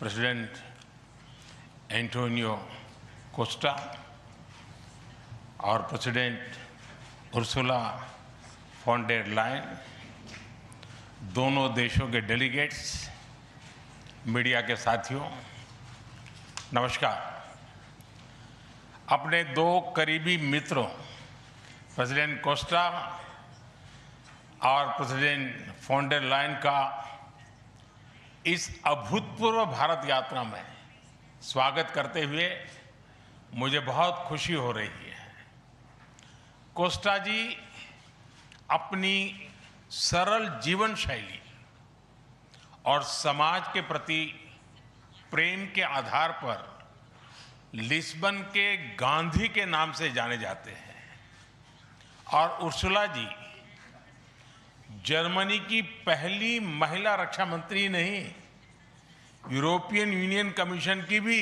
President Antonio Costa और president Ursula von der Leyen, दोनों देशों के डेलीगेट्स, मीडिया के साथियों, नमस्कार। अपने दो करीबी मित्रों प्रेसिडेंट कोस्टा और प्रेसिडेंट फॉन डेर लायन का इस अभूतपूर्व भारत यात्रा में स्वागत करते हुए मुझे बहुत खुशी हो रही है। कोस्टा जी अपनी सरल जीवन शैली और समाज के प्रति प्रेम के आधार पर लिस्बन के गांधी के नाम से जाने जाते हैं और उर्सुला जी जर्मनी की पहली महिला रक्षा मंत्री नहीं, यूरोपियन यूनियन कमीशन की भी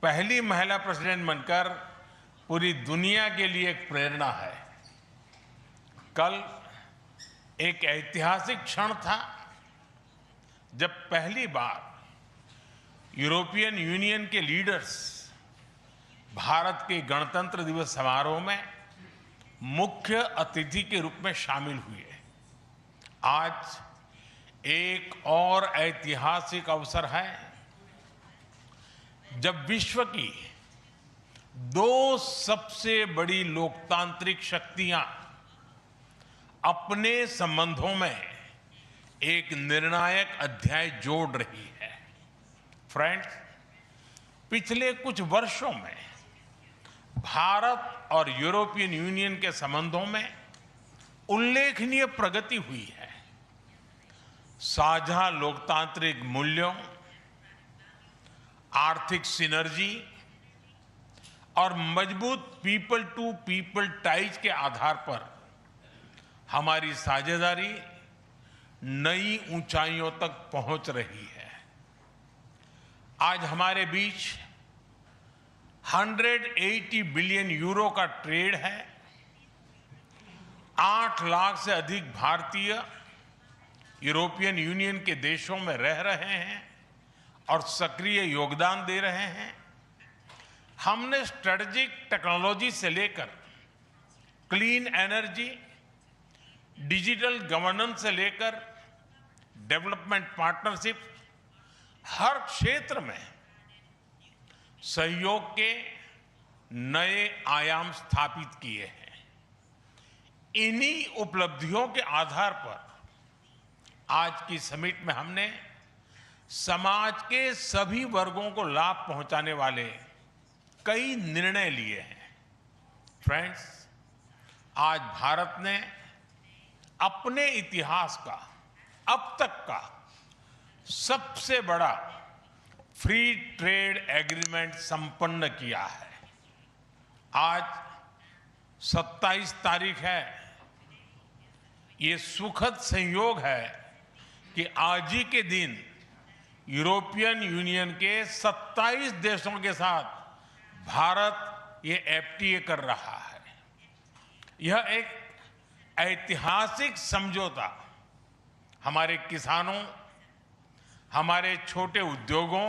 पहली महिला प्रेसिडेंट बनकर पूरी दुनिया के लिए एक प्रेरणा है। कल एक ऐतिहासिक क्षण था जब पहली बार यूरोपियन यूनियन के लीडर्स भारत के गणतंत्र दिवस समारोह में मुख्य अतिथि के रूप में शामिल हुए। आज एक और ऐतिहासिक अवसर है जब विश्व की दो सबसे बड़ी लोकतांत्रिक शक्तियां अपने संबंधों में एक निर्णायक अध्याय जोड़ रही है। फ्रेंड्स, पिछले कुछ वर्षों में भारत और यूरोपियन यूनियन के संबंधों में उल्लेखनीय प्रगति हुई है। साझा लोकतांत्रिक मूल्यों, आर्थिक सिनर्जी और मजबूत पीपल टू पीपल टाइज के आधार पर हमारी साझेदारी नई ऊंचाइयों तक पहुंच रही है। आज हमारे बीच 180 बिलियन यूरो का ट्रेड है। 8 लाख से अधिक भारतीय यूरोपियन यूनियन के देशों में रह रहे हैं और सक्रिय योगदान दे रहे हैं। हमने स्ट्रेटेजिक टेक्नोलॉजी से लेकर क्लीन एनर्जी, डिजिटल गवर्नेंस से लेकर डेवलपमेंट पार्टनरशिप, हर क्षेत्र में सहयोग के नए आयाम स्थापित किए हैं। इन्हीं उपलब्धियों के आधार पर आज की समिट में हमने समाज के सभी वर्गों को लाभ पहुंचाने वाले कई निर्णय लिए हैं। फ्रेंड्स, आज भारत ने अपने इतिहास का अब तक का सबसे बड़ा फ्री ट्रेड एग्रीमेंट संपन्न किया है। आज 27 तारीख है। ये सुखद संयोग है कि आज ही के दिन यूरोपियन यूनियन के 27 देशों के साथ भारत ये एफटीए कर रहा है। यह एक ऐतिहासिक समझौता हमारे किसानों, हमारे छोटे उद्योगों,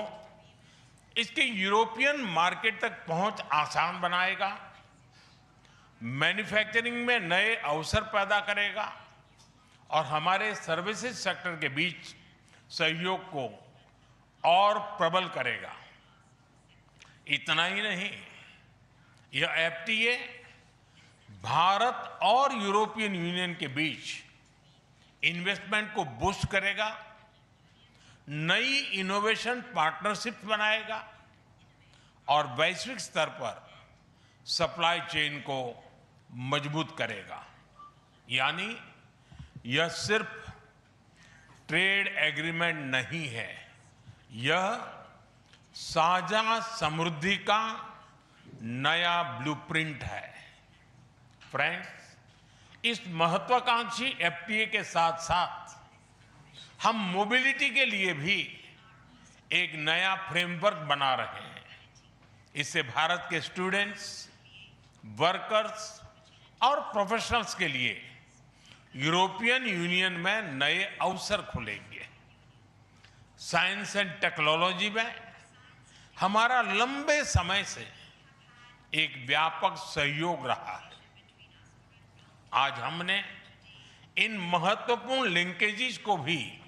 इसके यूरोपियन मार्केट तक पहुंच आसान बनाएगा, मैन्युफैक्चरिंग में नए अवसर पैदा करेगा और हमारे सर्विसेज सेक्टर के बीच सहयोग को और प्रबल करेगा। इतना ही नहीं, यह एफटीए भारत और यूरोपियन यूनियन के बीच इन्वेस्टमेंट को बूस्ट करेगा, नई इनोवेशन पार्टनरशिप बनाएगा और वैश्विक स्तर पर सप्लाई चेन को मजबूत करेगा। यानी यह सिर्फ ट्रेड एग्रीमेंट नहीं है, यह साझा समृद्धि का नया ब्लूप्रिंट है। फ्रेंड्स, इस महत्वाकांक्षी एफटीए के साथ साथ हम मोबिलिटी के लिए भी एक नया फ्रेमवर्क बना रहे हैं। इससे भारत के स्टूडेंट्स, वर्कर्स और प्रोफेशनल्स के लिए यूरोपियन यूनियन में नए अवसर खुलेंगे। साइंस एंड टेक्नोलॉजी में हमारा लंबे समय से एक व्यापक सहयोग रहा है। आज हमने इन महत्वपूर्ण लिंकेजेस को भी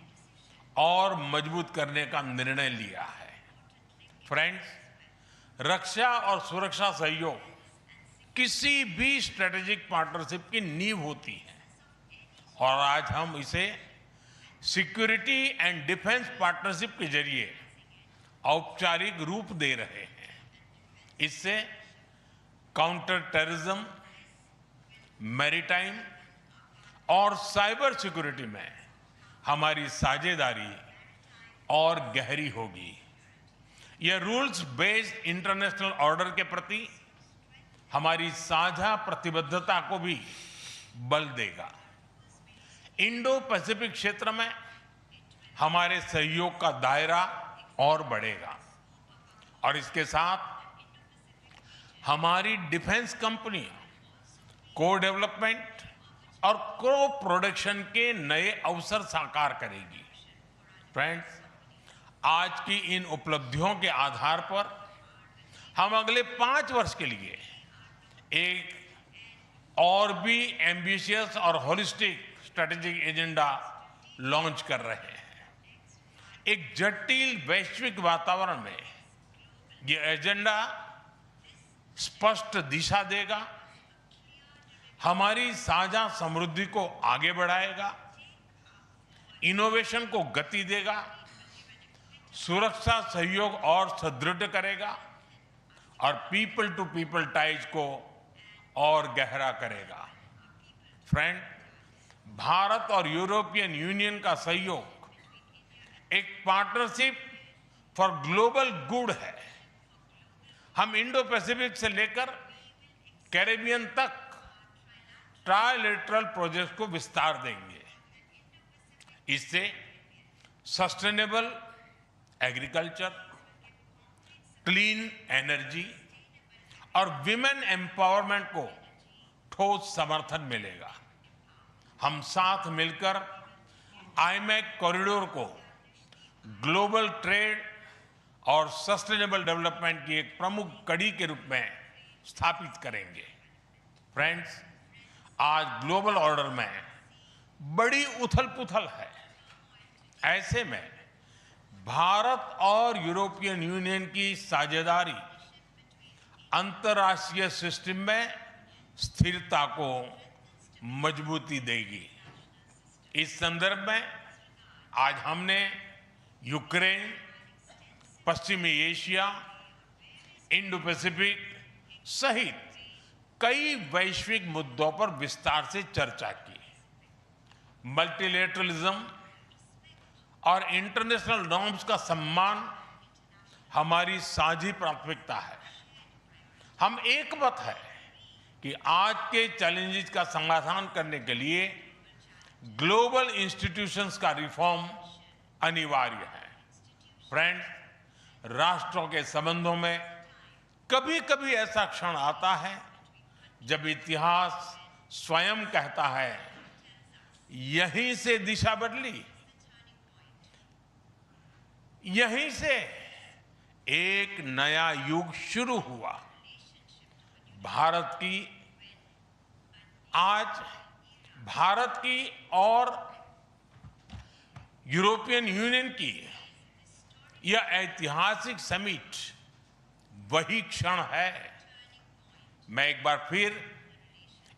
और मजबूत करने का निर्णय लिया है। फ्रेंड्स, रक्षा और सुरक्षा सहयोग किसी भी स्ट्रेटेजिक पार्टनरशिप की नींव होती है और आज हम इसे सिक्योरिटी एंड डिफेंस पार्टनरशिप के जरिए औपचारिक रूप दे रहे हैं। इससे काउंटर टेररिज्म, मैरीटाइम और साइबर सिक्योरिटी में हमारी साझेदारी और गहरी होगी। यह रूल्स बेस्ड इंटरनेशनल ऑर्डर के प्रति हमारी साझा प्रतिबद्धता को भी बल देगा। इंडो पैसिफिक क्षेत्र में हमारे सहयोग का दायरा और बढ़ेगा और इसके साथ हमारी डिफेंस कंपनियां को डेवलपमेंट और को प्रोडक्शन के नए अवसर साकार करेगी। फ्रेंड्स, आज की इन उपलब्धियों के आधार पर हम अगले 5 वर्ष के लिए एक और भी एम्बिशियस और होलिस्टिक स्ट्रेटेजिक एजेंडा लॉन्च कर रहे हैं। एक जटिल वैश्विक वातावरण में ये एजेंडा स्पष्ट दिशा देगा, हमारी साझा समृद्धि को आगे बढ़ाएगा, इनोवेशन को गति देगा, सुरक्षा सहयोग और सुदृढ़ करेगा और पीपल टू पीपल टाइज को और गहरा करेगा। फ्रेंड, भारत और यूरोपियन यूनियन का सहयोग एक पार्टनरशिप फॉर ग्लोबल गुड है। हम इंडो पैसिफिक से लेकर कैरेबियन तक ट्राइलेटरल प्रोजेक्ट को विस्तार देंगे। इससे सस्टेनेबल एग्रीकल्चर, क्लीन एनर्जी और विमेन एम्पावरमेंट को ठोस समर्थन मिलेगा। हम साथ मिलकर आईमैक कॉरिडोर को ग्लोबल ट्रेड और सस्टेनेबल डेवलपमेंट की एक प्रमुख कड़ी के रूप में स्थापित करेंगे। फ्रेंड्स, आज ग्लोबल ऑर्डर में बड़ी उथल-पुथल है। ऐसे में भारत और यूरोपियन यूनियन की साझेदारी अंतर्राष्ट्रीय सिस्टम में स्थिरता को मजबूती देगी। इस संदर्भ में आज हमने यूक्रेन, पश्चिमी एशिया, इंडो पैसिफिक सहित कई वैश्विक मुद्दों पर विस्तार से चर्चा की। मल्टीलेटरलिज्म और इंटरनेशनल नॉर्म्स का सम्मान हमारी साझी प्राथमिकता है। हम एकमत है कि आज के चैलेंजेस का समाधान करने के लिए ग्लोबल इंस्टीट्यूशंस का रिफॉर्म अनिवार्य है। फ्रेंड्स, राष्ट्रों के संबंधों में कभी-कभी ऐसा क्षण आता है जब इतिहास स्वयं कहता है, यहीं से दिशा बदली, यहीं से एक नया युग शुरू हुआ। भारत की और यूरोपियन यूनियन की यह ऐतिहासिक समिट वही क्षण है। मैं एक बार फिर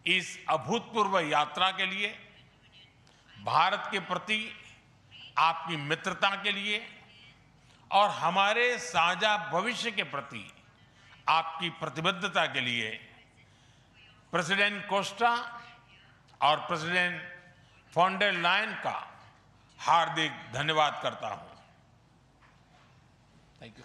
इस अभूतपूर्व यात्रा के लिए, भारत के प्रति आपकी मित्रता के लिए और हमारे साझा भविष्य के प्रति आपकी प्रतिबद्धता के लिए प्रेसिडेंट कोस्टा और प्रेसिडेंट फोन डेर लायन का हार्दिक धन्यवाद करता हूं। Thank you.